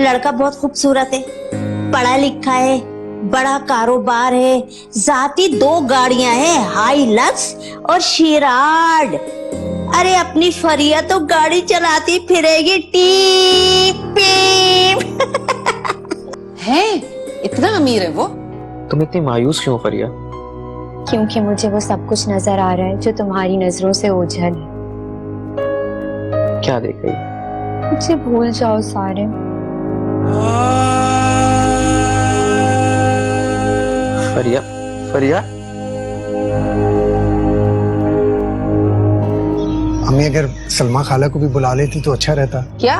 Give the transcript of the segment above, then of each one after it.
लड़का बहुत खूबसूरत है, पढ़ा लिखा है, बड़ा कारोबार है, जाती 2 गाड़ियां हैं, हाईलक्स और शिराड। अरे अपनी फरिया तो गाड़ी चलाती फिरेगी, टीप टीप। है इतना अमीर है वो? तुम इतनी मायूस क्यों फरिया? क्योंकि मुझे वो सब कुछ नजर आ रहा है जो तुम्हारी नजरों से ओझल है। क्या देख रही? मुझे भूल जाओ सारे। फरिया, फरिया। अम्मी अगर सलमा खाला को भी बुला लेती तो अच्छा रहता। क्या?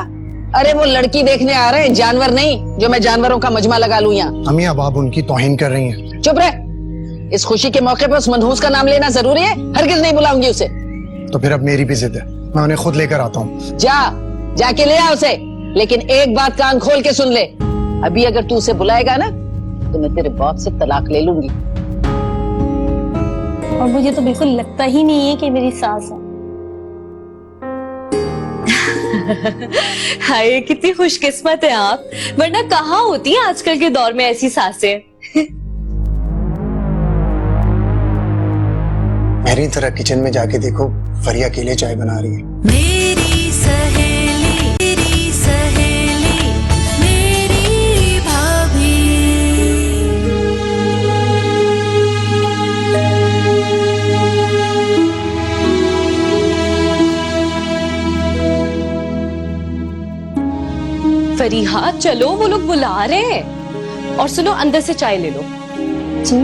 अरे वो लड़की देखने आ रहे हैं, जानवर नहीं जो मैं जानवरों का मजमा लगा लूं यहाँ। अम्मी अब आप उनकी तौहीन कर रही हैं। चुप रहे। इस खुशी के मौके पर उस मनहूस का नाम लेना जरूरी है? हरगिज नहीं बुलाऊंगी उसे। तो फिर अब मेरी भी जिद है, मैं उन्हें खुद लेकर आता हूँ। जाके ले आ उसे, लेकिन एक बात कान खोल के सुन ले, अभी अगर तू उसे बुलाएगा ना तो मैं तेरे बाप से तलाक ले लूंगी। और मुझे तो बिल्कुल लगता ही नहीं है कि मेरी सास है। हाय कितनी खुशकिस्मत है आप, वरना कहाँ होती है आजकल के दौर में ऐसी सासें। मेरी तरह किचन में जाके देखो, फरिया के लिए चाय बना रही है। मेरी सहेली, मेरी सहेली, मेरी भाभी। फरीहा चलो, वो लोग बुला रहे हैं। और सुनो, अंदर से चाय ले लो। जी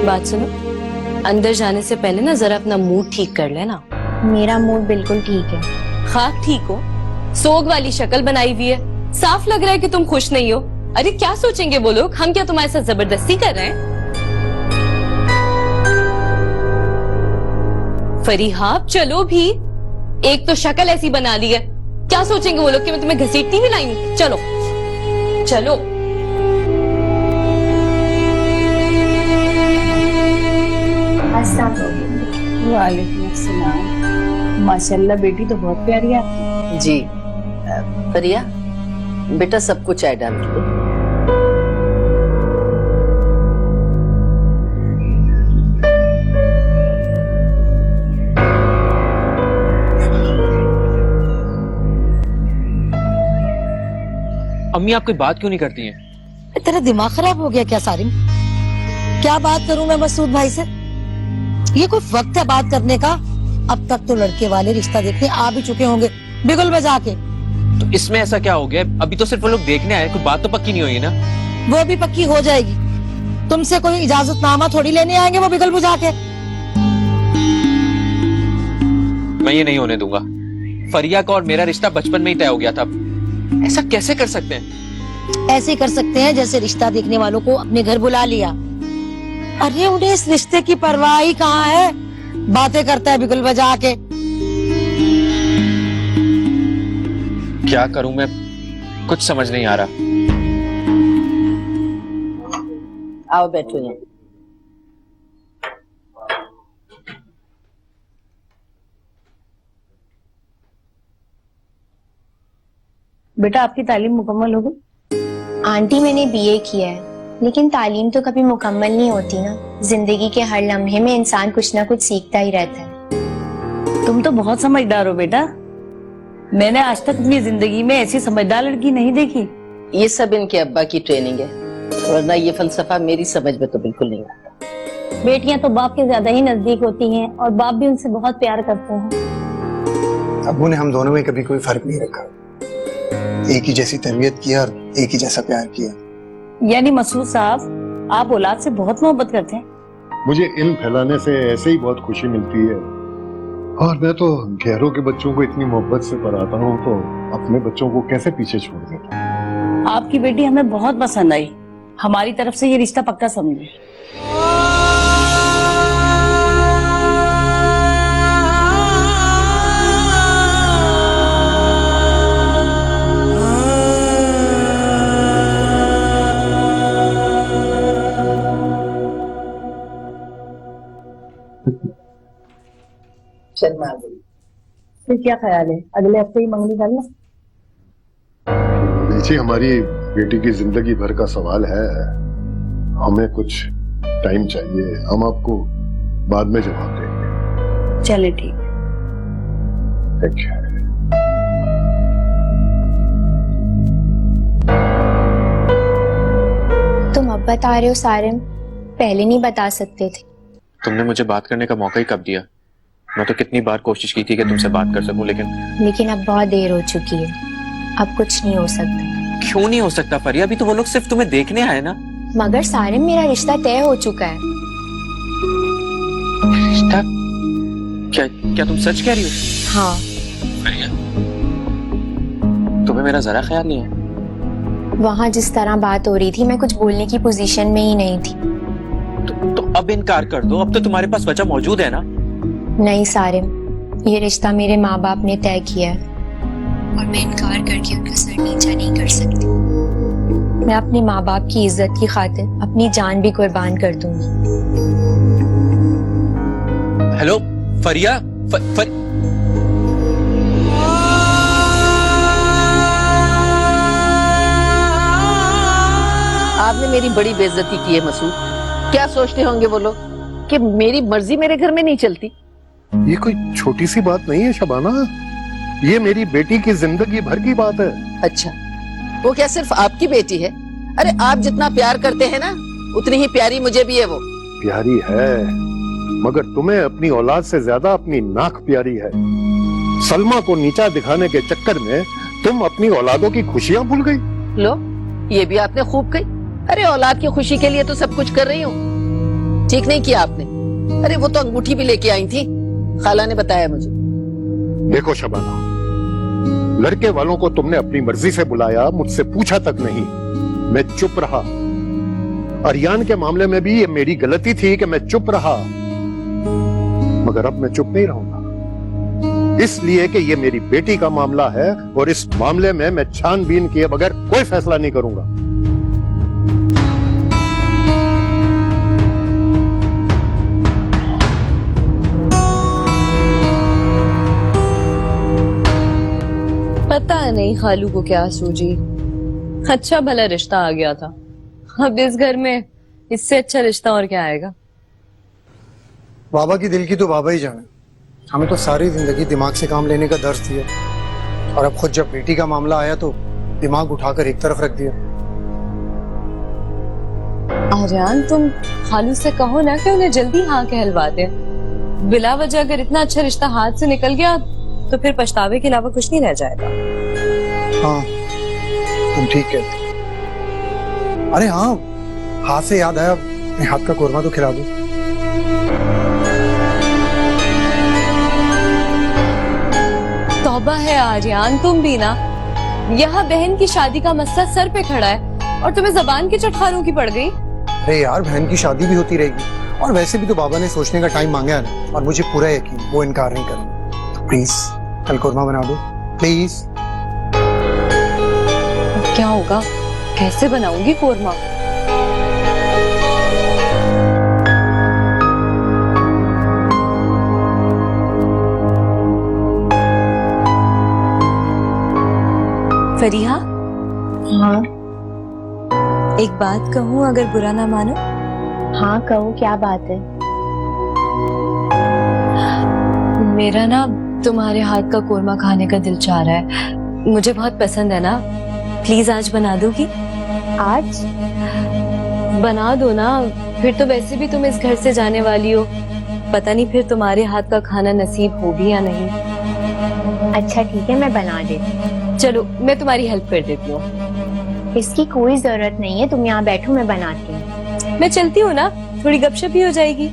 बात सुनो, अंदर जाने से पहले ना जरा अपना मूड ठीक कर लेना। मेरा मूड बिल्कुल ठीक है। खाक ठीक हो, सोग वाली शक्ल बनाई हुई है, साफ लग रहा है कि तुम खुश नहीं हो। अरे क्या सोचेंगे वो लोग, हम क्या तुम्हारे साथ जबरदस्ती कर रहे हैं? फरीहा चलो भी, एक तो शक्ल ऐसी बना ली है, क्या सोचेंगे वो लोग कि मैं तुम्हें घसीटती भी लाई हूं? चलो चलो। वालेकुम अस्सलाम। माशाल्लाह बेटी तो बहुत प्यारी है आपकी। जी फरिया बेटा, सबको चाय डाल के दे। अम्मी आप कोई बात क्यों नहीं करती हैं? तेरा दिमाग खराब हो गया क्या सारिम? क्या बात करूं मैं मसूद भाई से? ये कोई वक्त है बात करने का? अब तक तो लड़के वाले रिश्ता देखने आ भी चुके होंगे बिगुल बजा के। तो इसमें ऐसा क्या हो गया? अभी तो सिर्फ वो लोग देखने आए, कोई बात तो पक्की नहीं हुई ना। वो भी पक्की हो जाएगी। तुमसे कोई इजाजतनामा थोड़ी लेने आएंगे वो बिगुल बुझा के। मैं ये नहीं होने दूंगा। फरिया का और मेरा रिश्ता बचपन में ही तय हो गया था, ऐसा कैसे कर सकते हैं? ऐसे कर सकते हैं जैसे रिश्ता देखने वालों को अपने घर बुला लिया। अरे उन्हें इस रिश्ते की परवाह ही कहाँ है, बातें करता है बिगुल बजा के। क्या करूं मैं, कुछ समझ नहीं आ रहा। आओ बैठो यहाँ। बेटा आपकी तालीम मुकम्मल हो गई? आंटी मैंने बीए किया है, लेकिन तालीम तो कभी मुकम्मल नहीं होती ना। जिंदगी के हर लम्हे में इंसान कुछ ना कुछ सीखता ही रहता है। तुम तो बहुत समझदार हो बेटा। मैंने आज तक अपनी जिंदगी में ऐसी समझदार लड़की नहीं देखी। ये सब इनके अब्बा की ट्रेनिंग है, वरना ये फलसफा मेरी समझ में तो बिल्कुल नहीं आता। बेटियां तो बाप के ज्यादा ही नजदीक होती हैं और बाप भी उनसे बहुत प्यार करते हैं। अब्बू ने हम दोनों में कभी कोई फर्क नहीं रखा, एक ही जैसी तरबियत किया और एक ही जैसा प्यार किया। यानी मसूद साहब आप औलाद से बहुत मोहब्बत करते हैं। मुझे इल्म फैलाने से ऐसे ही बहुत खुशी मिलती है, और मैं तो गैरों के बच्चों को इतनी मोहब्बत से पढ़ाता हूँ, तो अपने बच्चों को कैसे पीछे छोड़ देता हूँ। आपकी बेटी हमें बहुत पसंद आई, हमारी तरफ से ये रिश्ता पक्का समझे। शर्मा गई। फिर क्या ख्याल है, अगले हफ्ते ही मंगनी डालना? जी हमारी बेटी की जिंदगी भर का सवाल है, हमें कुछ टाइम चाहिए, हम आपको बाद में जवाब देंगे। चले ठीक। ठीक है। तुम अब बता रहे हो सारिम, पहले नहीं बता सकते थे। तुमने मुझे बात करने का मौका ही कब दिया? मैं तो कितनी बार कोशिश की थी कि तुमसे बात कर सकूं, लेकिन अब बहुत देर हो चुकी है, अब कुछ नहीं हो सकता। क्यों नहीं हो सकता फरिया? अभी तो वो लोग सिर्फ तुम्हें देखने आए ना। मगर सारिम, मेरा रिश्ता तय हो चुका है। रिश्ता? क्या तुम सच कह रही हो? हाँ। फरिया, तुम्हें मेरा जरा ख्याल नहीं है? वहाँ जिस तरह बात हो रही थी, मैं कुछ बोलने की पोजीशन में ही नहीं थी। तो अब इनकार कर दो, अब तो तुम्हारे पास वजह मौजूद है ना। नहीं सारिम, ये रिश्ता मेरे माँ बाप ने तय किया है और मैं इनकार करके उनका सर नीचा नहीं कर सकती। मैं अपने माँ बाप की इज्जत की खातिर अपनी जान भी कुर्बान कर दूंगी। हेलो फरिया, आपने मेरी बड़ी बेइज्जती की है मसूद। क्या सोचते होंगे वो लोग कि मेरी मर्जी मेरे घर में नहीं चलती? ये कोई छोटी सी बात नहीं है शबाना, ये मेरी बेटी की जिंदगी भर की बात है। अच्छा, वो क्या सिर्फ आपकी बेटी है? अरे आप जितना प्यार करते हैं ना, उतनी ही प्यारी मुझे भी है वो। प्यारी है, मगर तुम्हें अपनी औलाद से ज्यादा अपनी नाक प्यारी है। सलमा को नीचा दिखाने के चक्कर में तुम अपनी औलादों की खुशियां भूल गई। लो, ये भी आपने खूब कही। अरे औलाद की खुशी के लिए तो सब कुछ कर रही हूँ। ठीक नहीं किया आपने। अरे वो तो अंगूठी भी लेके आई थी, खाला ने बताया मुझे। देखो शबाना, लड़के वालों को तुमने अपनी मर्जी से बुलाया, मुझसे पूछा तक नहीं। मैं चुप रहा। अरियान के मामले में भी ये मेरी गलती थी कि मैं चुप रहा, मगर अब मैं चुप नहीं रहूंगा, इसलिए कि ये मेरी बेटी का मामला है और इस मामले में मैं छानबीन किए बगैर कोई फैसला नहीं करूंगा। पता नहीं खालू को क्या सूझी, अच्छा भला रिश्ता आ गया था। अब इस घर में इससे अच्छा रिश्ता और क्या आएगा? बाबा की दिल की तो बाबा ही जाने। हमें तो सारी जिंदगी दिमाग से काम लेने का दर्ज दिया, और अब खुद जब बेटी का मामला आया तो दिमाग उठाकर एक तरफ रख दिया। आर्यान, तुम खालू से कहो ना कि उन्हें जल्दी हाँ कहलवा दे। बिला वजह अगर इतना अच्छा रिश्ता हाथ से निकल गया तो फिर पछतावे के अलावा कुछ नहीं रह जाएगा। हाँ, तुम ठीक कहते। अरे हाँ, हाथ से याद आया, अपने हाथ का कोरमा तो खिला दो। तौबा है आर्यान, तुम भी ना। यहाँ बहन की शादी का मसला सर पे खड़ा है और तुम्हें जबान की चटखारों की पड़ गई। अरे यार, बहन की शादी भी होती रहेगी, और वैसे भी तो बाबा ने सोचने का टाइम मांगा है ना, और मुझे पूरा यकीन वो इनकार नहीं करेंगे। तो प्लीज कल कोरमा बना दो, प्लीज। क्या होगा? कैसे बनाऊंगी कोरमा? फरीहा, हाँ एक बात कहूँ अगर बुरा ना मानो? हाँ, कहो, क्या बात है? मेरा ना तुम्हारे हाथ का कोरमा खाने का दिल चाह रहा है। मुझे बहुत पसंद है ना, प्लीज आज बना दोगी? आज बना दो ना, फिर तो वैसे भी तुम इस घर से जाने वाली हो, पता नहीं फिर तुम्हारे हाथ का खाना नसीब हो भी या नहीं। अच्छा ठीक है, मैं बना देती हूँ। चलो मैं तुम्हारी हेल्प कर देती हूँ। इसकी कोई जरूरत नहीं है, तुम यहाँ बैठो, मैं बनाती हूँ। मैं चलती हूँ ना, थोड़ी गपशप भी हो जाएगी।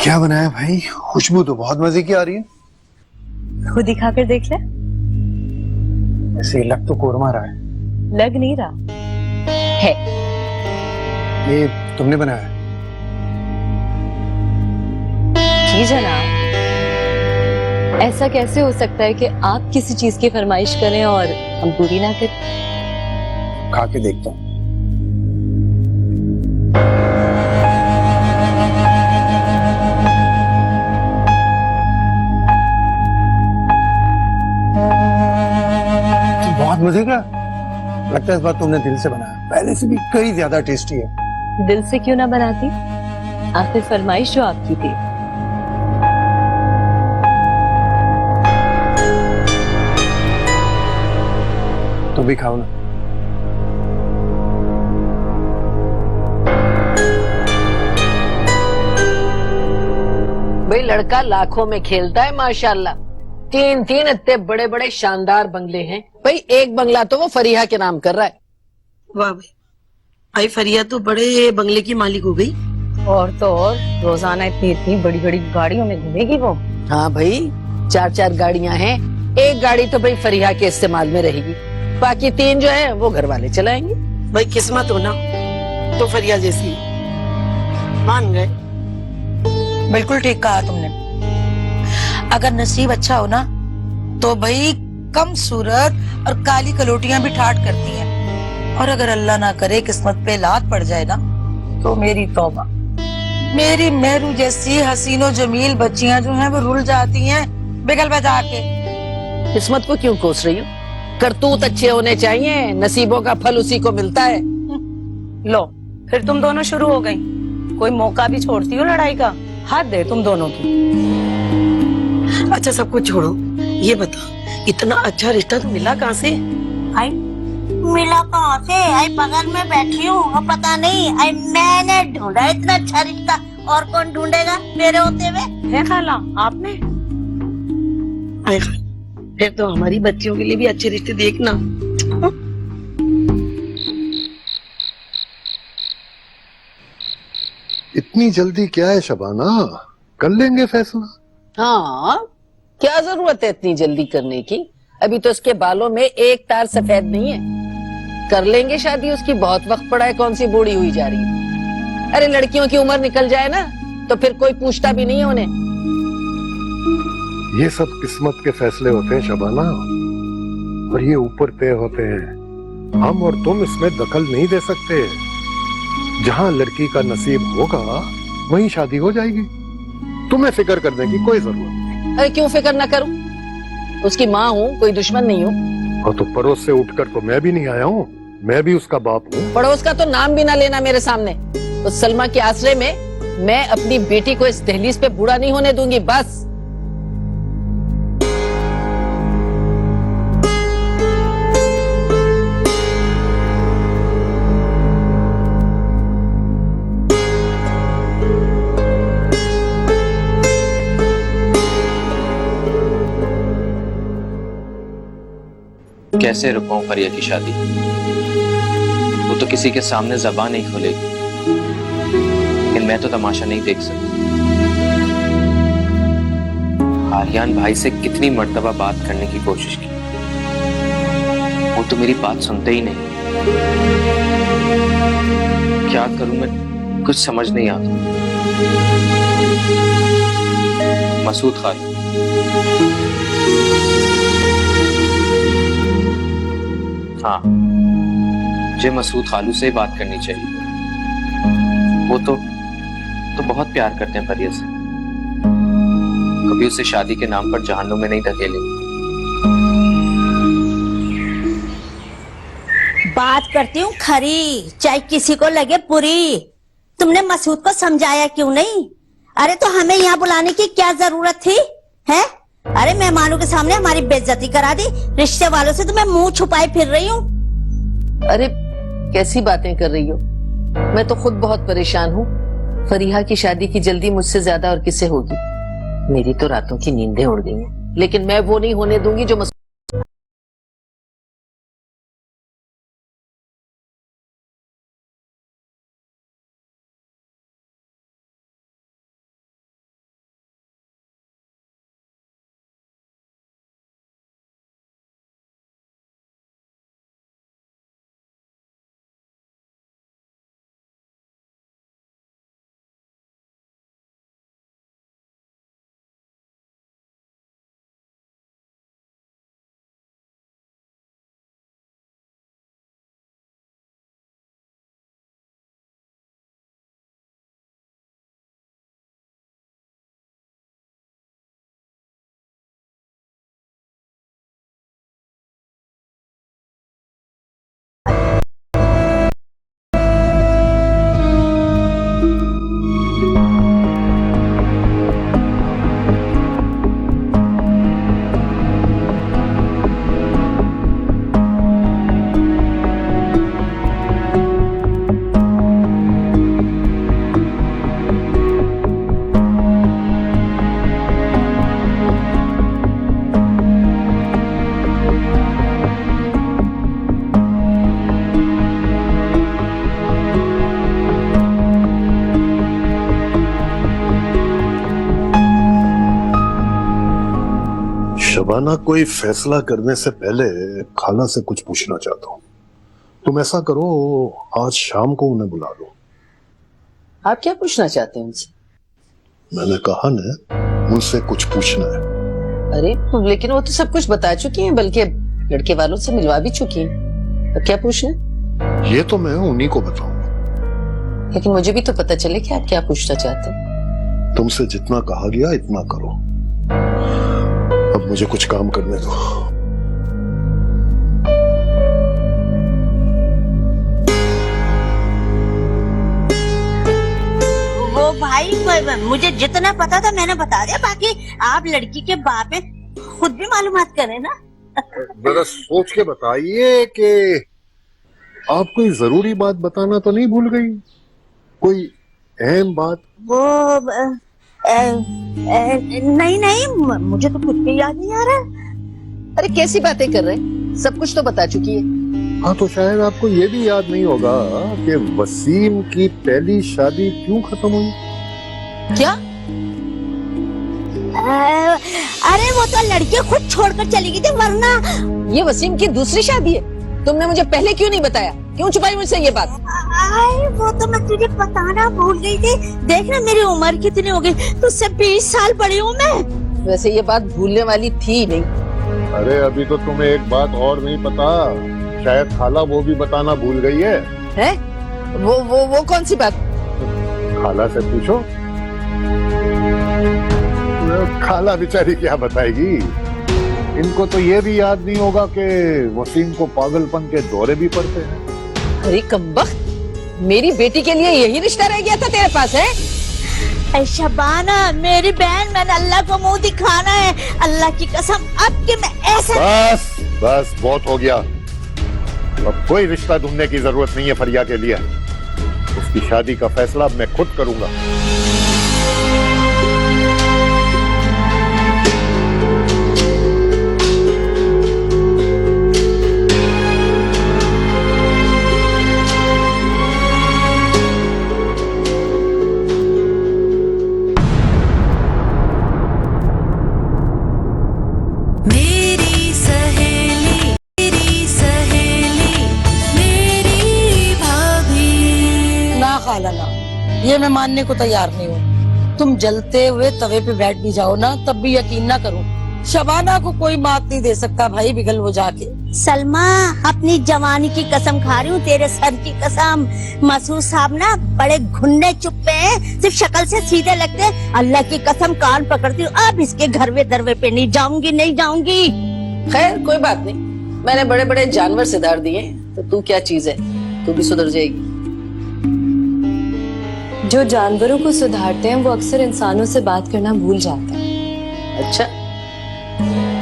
क्या बनाया भाई? खुशबू तो बहुत मजे की आ रही है। खुद ही खाकर देख ले। ऐसे लग तो कोरमा रहा है। लग नहीं रहा है। ये तुमने बनाया है? जी जनाब। ऐसा कैसे हो सकता है कि आप किसी चीज की फरमाइश करें और हम पूरी ना करें? खा के देखता हूँ। बहुत मजे का लगता है। इस बार तुमने दिल से बनाया, पहले से भी कई ज्यादा टेस्टी है। दिल से क्यों ना बनाती, आखिर फरमाइश जो आपकी थी। तुम भी खाओ ना। भाई लड़का लाखों में खेलता है माशाल्लाह। तीन तीन इतने बड़े बड़े शानदार बंगले हैं। भाई एक बंगला तो वो फरीहा के नाम कर रहा है। वाह भाई, भाई फरिया तो बड़े बंगले की मालिक हो गई। और तो और रोजाना इतनी इतनी बड़ी बड़ी गाड़ियों में घूमेगी वो। हाँ भाई, चार चार गाड़ियां हैं। एक गाड़ी तो भाई फरीहा के इस्तेमाल में रहेगी, बाकी तीन जो है वो घर वाले चलाएंगे। भाई किस्मत हो ना तो फरिया जैसी। मान गए। बिल्कुल ठीक कहा तुमने। अगर नसीब अच्छा हो ना तो भाई कम सूरत और काली कलोटियां भी ठाट करती हैं, और अगर अल्लाह ना करे किस्मत पे लात पड़ जाए ना तो मेरी तौबा, मेरी मेहरू जैसी हसीनो जमील बच्चियां जो हैं वो रुल जाती हैं बिगल बजा के। किस्मत को क्यों कोस रही हो? करतूत अच्छे होने चाहिए, नसीबों का फल उसी को मिलता है। लो फिर तुम दोनों शुरू हो गई। कोई मौका भी छोड़ती हो लड़ाई का? हद है तुम दोनों की। अच्छा सब कुछ छोड़ो, ये बता इतना अच्छा रिश्ता तो मिला कहाँ से? आई मिला कहाँ से? आई बगल में बैठी हूँ और पता नहीं आई मैंने ढूंढा इतना अच्छा रिश्ता, और कौन ढूंढेगा मेरे होते हुए? है खाला आपने? आए खाला, फिर तो हमारी बच्चियों के लिए भी अच्छे रिश्ते देखना। इतनी जल्दी क्या है शबाना, कर लेंगे फैसला। हाँ, क्या जरूरत है इतनी जल्दी करने की? अभी तो उसके बालों में एक तार सफेद नहीं है। कर लेंगे शादी, उसकी बहुत वक्त पड़ा है, कौन सी बूढ़ी हुई जा रही है। अरे लड़कियों की उम्र निकल जाए ना तो फिर कोई पूछता भी नहीं है उन्हें। ये सब किस्मत के फैसले होते हैं शबाना, और ये ऊपर तय होते हैं। हम और तुम इसमें दखल नहीं दे सकते। जहां लड़की का नसीब होगा वहीं शादी हो जाएगी। तुम्हें फिक्र करने की कोई जरूरत नहीं। अरे क्यों फिक्र ना करूं? उसकी माँ हूँ, कोई दुश्मन नहीं हूँ। और तो पड़ोस से उठकर तो मैं भी नहीं आया हूँ, मैं भी उसका बाप हूँ। पड़ोस का तो नाम भी ना लेना मेरे सामने। तो सलमा के आश्रय में मैं अपनी बेटी को इस दहलीज पे बूढ़ा नहीं होने दूंगी, बस। कैसे रुकाऊं फरिया की शादी? वो तो किसी के सामने जबान नहीं खोलेगी, लेकिन मैं तो तमाशा नहीं देख सकता। आर्यन भाई से कितनी मर्तबा बात करने की कोशिश की, वो तो मेरी बात सुनते ही नहीं। क्या करूं मैं, कुछ समझ नहीं आता। मसूद खान, हाँ, मुझे मसूद खालू से ही बात करनी चाहिए। वो तो बहुत प्यार करते हैं फरिया से। कभी उसे शादी के नाम पर जहन्नुम में नहीं धकेले। बात करती हूँ खरी, चाहे किसी को लगे बुरी। तुमने मसूद को समझाया क्यों नहीं? अरे तो हमें यहाँ बुलाने की क्या जरूरत थी, है? अरे मेहमानों के सामने हमारी बेइज्जती करा दी। रिश्ते वालों से तो मैं मुंह छुपाए फिर रही हूँ। अरे कैसी बातें कर रही हो? मैं तो खुद बहुत परेशान हूँ। फरीहा की शादी की जल्दी मुझसे ज्यादा और किससे होगी? मेरी तो रातों की नींदें उड़ गई हैं, लेकिन मैं वो नहीं होने दूंगी जो शबाना, कोई फैसला करने से पहले खाला से कुछ पूछना चाहता हूँ। तुम ऐसा करो, आज शाम को उन्हें बुला लो। आप क्या पूछना चाहते हैं उनसे? मैंने कहा ना, मुझसे कुछ पूछना है। अरे लेकिन वो तो सब कुछ बता चुकी हैं, बल्कि लड़के वालों से मिलवा भी चुकी हैं। अब क्या पूछना? ये तो मैं उन्हीं को बताऊंगा। लेकिन मुझे भी तो पता चले कि आप क्या पूछना चाहते हैं। तुमसे जितना कहा गया इतना करो। अब मुझे कुछ काम करने दो। वो भाई मुझे जितना पता था मैंने बता दिया, बाकी आप लड़की के बाप हैं, खुद भी मालूमात करें ना। जरा सोच के बताइए कि आप कोई जरूरी बात बताना तो नहीं भूल गई? कोई अहम बात? वो नहीं, मुझे तो कुछ भी याद नहीं आ रहा। अरे कैसी बातें कर रहे हैं, सब कुछ तो बता चुकी है। हाँ, तो शायद आपको ये भी याद नहीं होगा कि वसीम की पहली शादी क्यों खत्म हुई? क्या? अरे वो तो लड़की खुद छोड़कर चली गई थी, वरना ये वसीम की दूसरी शादी है? तुमने मुझे पहले क्यों नहीं बताया? क्यों छुपाई मुझसे ये बात? वो तो मैं तुझे बताना भूल गई थी। देखना मेरी उम्र कितनी हो गई, तुझसे 20 साल बड़ी हूँ मैं। वैसे ये बात भूलने वाली थी नहीं। अरे अभी तो तुम्हें एक बात और नहीं पता, शायद खाला वो भी बताना भूल गई है। हैं? वो कौन सी बात? खाला से पूछो। खाला बेचारी क्या बताएगी? इनको तो ये भी याद नहीं होगा कि वसीम को पागलपन के दौरे भी पड़ते हैं। अरे कमबख्त, मेरी बेटी के लिए यही रिश्ता रह गया था तेरे पास, है? शबाना मेरी बहन, मैंने अल्लाह को मुंह दिखाना है, अल्लाह की कसम। अब कि मैं ऐसा बस बहुत हो गया। अब कोई रिश्ता ढूंढने की जरूरत नहीं है फरिया के लिए। उसकी शादी का फैसला अब मैं खुद करूंगा। मेरी सहेली मेरी भाभी। ना खाला ना, ये मैं मानने को तैयार नहीं हूँ। तुम जलते हुए तवे पे बैठ भी जाओ ना, तब भी यकीन ना करूँ। शबाना को कोई मात नहीं दे सकता भाई, बिगल हो जाके। सलमा, अपनी जवानी की कसम खा रही हूँ, तेरे सर की कसम। मसूद साहब ना बड़े घुन्ने चुप्पे हैं, सिर्फ शक्ल से सीधे लगते हैं। अल्लाह की कसम कान पकड़ती हूँ, अब इसके घरवे दरवे पे नहीं जाऊंगी। खैर कोई बात नहीं, मैंने बड़े बड़े जानवर सिधार दिए, तो तू क्या चीज है, तू भी सुधर जाएगी। जो जानवरों को सुधारते हैं वो अक्सर इंसानों से बात करना भूल जाते हैं। अच्छा,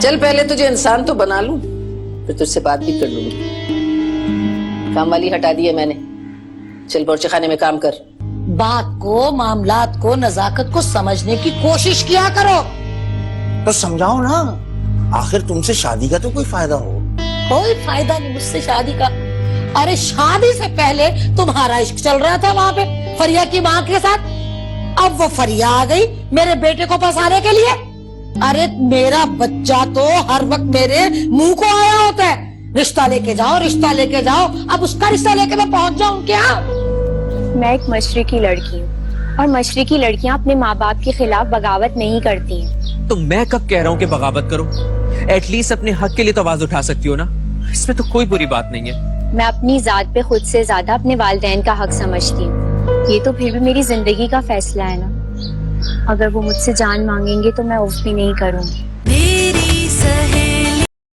चल पहले तुझे इंसान तो बना लूं, फिर तुझसे बात भी कर लूंगी। काम वाली हटा दी है मैंने, चल बावर्ची खाने में काम कर। बात को, मामलात को, नजाकत को समझने की कोशिश किया करो। तो समझाओ ना, आखिर तुमसे शादी का तो कोई फायदा हो। कोई फायदा नहीं मुझसे शादी का। अरे शादी से पहले तुम्हारा इश्क चल रहा था वहाँ पे फरिया की माँ के साथ। अब वो फरिया आ गई मेरे बेटे को फंसाने के लिए। अरे मेरा बच्चा तो हर वक्त मेरे मुंह को आया होता है, रिश्ता लेके जाओ। अब उसका रिश्ता लेके मैं पहुंच जाऊं क्या? मैं एक मशरिकी लड़की हूँ और मशरिकी लड़कियाँ अपने माँ बाप के खिलाफ बगावत नहीं करती हैं। तो मैं कब कह रहा हूँ कि बगावत करो? एटलीस्ट अपने हक के लिए तो आवाज उठा सकती हो ना, इसमें तो कोई बुरी बात नहीं है। मैं अपनी जात पे खुद से ज्यादा अपने वालिदैन का हक समझती हूँ। ये तो फिर भी मेरी जिंदगी का फैसला है ना। अगर वो मुझसे जान मांगेंगे तो मैं उफ भी नहीं करूँगी।